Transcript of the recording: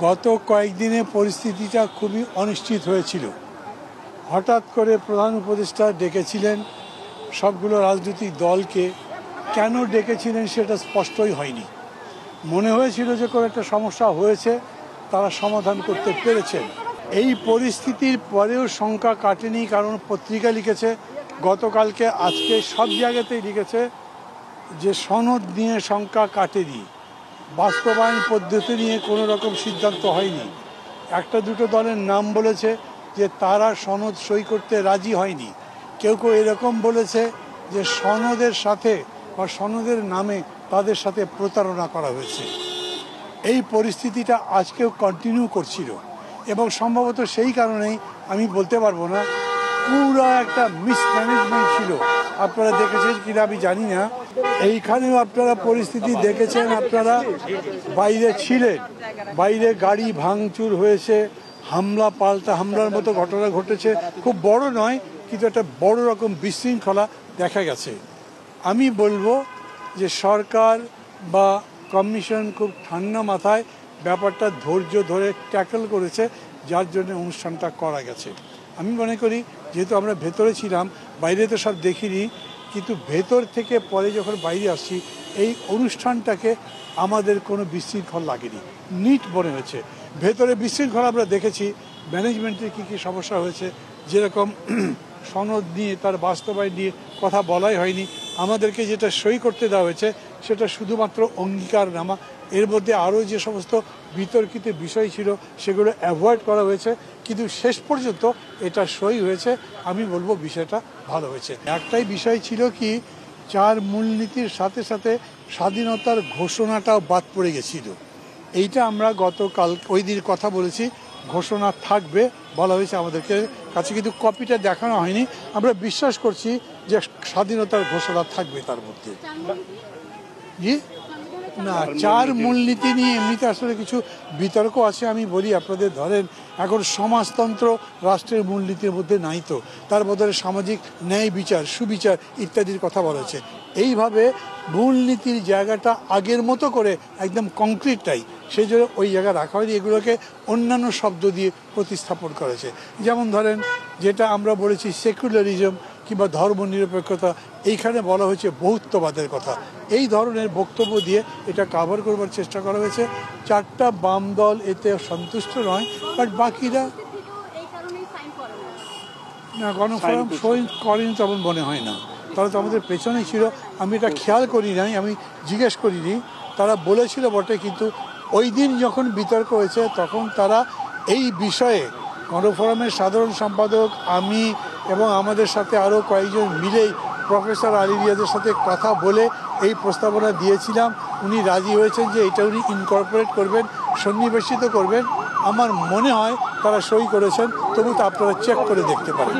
গত কয়েকদিনে পরিস্থিতিটা খুবই অনিশ্চিত হয়েছিল। হঠাৎ করে প্রধান উপদেষ্টা ডেকেছিলেন সবগুলো রাজনৈতিক দলকে। কেন ডেকেছিলেন সেটা স্পষ্টই হয়নি। মনে হয়েছিল যে কোনো একটা সমস্যা হয়েছে, তারা সমাধান করতে পেরেছেন। এই পরিস্থিতির পরেও শঙ্কা কাটেনি, কারণ পত্রিকা লিখেছে গতকালকে, আজকে সব জায়গাতেই লিখেছে যে সনদ নিয়ে শঙ্কা কাটেনি, বাস্তবায়ন পদ্ধতি নিয়ে কোনো রকম সিদ্ধান্ত হয়নি। একটা দুটো দলের নাম বলেছে যে তারা সনদ সই করতে রাজি হয়নি। কেউ কেউ এরকম বলেছে যে সনদের সাথে বা সনদের নামে তাদের সাথে প্রতারণা করা হয়েছে। এই পরিস্থিতিটা আজকেও কন্টিনিউ করছিল এবং সম্ভবত সেই কারণেই আমি বলতে পারবো না, পুরো একটা মিসম্যানেজমেন্ট ছিল। আপনারা দেখেছেন কিনা আমি জানি না, এইখানেও আপনারা পরিস্থিতি দেখেছেন, আপনারা বাইরে ছিলেন, বাইরে গাড়ি ভাঙচুর হয়েছে, হামলা পাল্টা হামলার মতো ঘটনা ঘটেছে। খুব বড় নয়, কিন্তু একটা বড় রকম বিশৃঙ্খলা দেখা গেছে। আমি বলবো যে সরকার বা কমিশন খুব ঠান্ডা মাথায় ব্যাপারটা ধৈর্য ধরে ট্যাকল করেছে, যার জন্য অনুষ্ঠানটা করা গেছে। আমি মনে করি যেহেতু আমরা ভেতরে ছিলাম, বাইরে তো সব দেখিনি, কিন্তু ভেতর থেকে পরে যখন বাইরে আসছি, এই অনুষ্ঠানটাকে আমাদের কোনো বিশৃঙ্খল লাগেনি, নিট মনে হয়েছে। ভেতরে বিশৃঙ্খলা আমরা দেখেছি, ম্যানেজমেন্টের কী কী সমস্যা হয়েছে, যেরকম সনদ নিয়ে তার বাস্তবায়ন নিয়ে কথা বলাই হয়নি। আমাদেরকে যেটা সই করতে দেওয়া হয়েছে সেটা শুধুমাত্র অঙ্গীকারনামা। এর মধ্যে আরও যে সমস্ত বিতর্কিত বিষয় ছিল সেগুলো অ্যাভয়েড করা হয়েছে, কিন্তু শেষ পর্যন্ত এটা সই হয়েছে। আমি বলবো বিষয়টা ভালো হয়েছে। একটাই বিষয় ছিল কি, 4 মূলনীতির সাথে সাথে স্বাধীনতার ঘোষণাটাও বাদ পড়ে গেছিল। এইটা আমরা গতকাল ওই দিন কথা বলেছি, ঘোষণা থাকবে বলা হয়েছে আমাদেরকে কাছে, কিন্তু কপিটা দেখানো হয়নি। আমরা বিশ্বাস করছি যে স্বাধীনতার ঘোষণা থাকবে তার মধ্যে। জি না, 4 মূলনীতি নিয়ে এমনিতে আসলে কিছু বিতর্ক আছে। আমি বলি আপনাদের, ধরেন এখন সমাজতন্ত্র রাষ্ট্রের মূলনীতির মধ্যে নাই, তো তার বদলে সামাজিক ন্যায় বিচার, সুবিচার ইত্যাদির কথা বলা হয়েছে। এইভাবে মূলনীতির জায়গাটা আগের মতো করে একদম কংক্রিটটাই, সেই জন্য ওই জায়গা রাখা হয়নি। এগুলোকে অন্যান্য শব্দ দিয়ে প্রতিস্থাপন করেছে। যেমন ধরেন যেটা আমরা বলেছি সেকুলারিজম কিংবা ধর্মনিরপেক্ষতা, এইখানে বলা হয়েছে বহুত্ববাদের কথা। এই ধরনের বক্তব্য দিয়ে এটা কাভার করবার চেষ্টা করা হয়েছে। 4টা বাম দল এতে সন্তুষ্ট নয়, বাট বাকিরা না, গণফোরাম সই করেনি তেমন মনে হয় না। তারা তো আমাদের পেছনেই ছিল, আমি এটা খেয়াল করি নাই, আমি জিজ্ঞেস করিনি। তারা বলেছিল বটে, কিন্তু ওই দিন যখন বিতর্ক হয়েছে তখন তারা এই বিষয়ে, গণফোরামের সাধারণ সম্পাদক, আমি এবং আমাদের সাথে আরও কয়েকজন মিলেই প্রফেসর আলী রিয়াজের সাথে কথা বলে এই প্রস্তাবনা দিয়েছিলাম। উনি রাজি হয়েছেন যে এটা উনি ইনকর্পোরেট করবেন, সন্নিবেশিত করবেন। আমার মনে হয় তারা সই করেছেন, তবু তো আপনারা চেক করে দেখতে পারেন।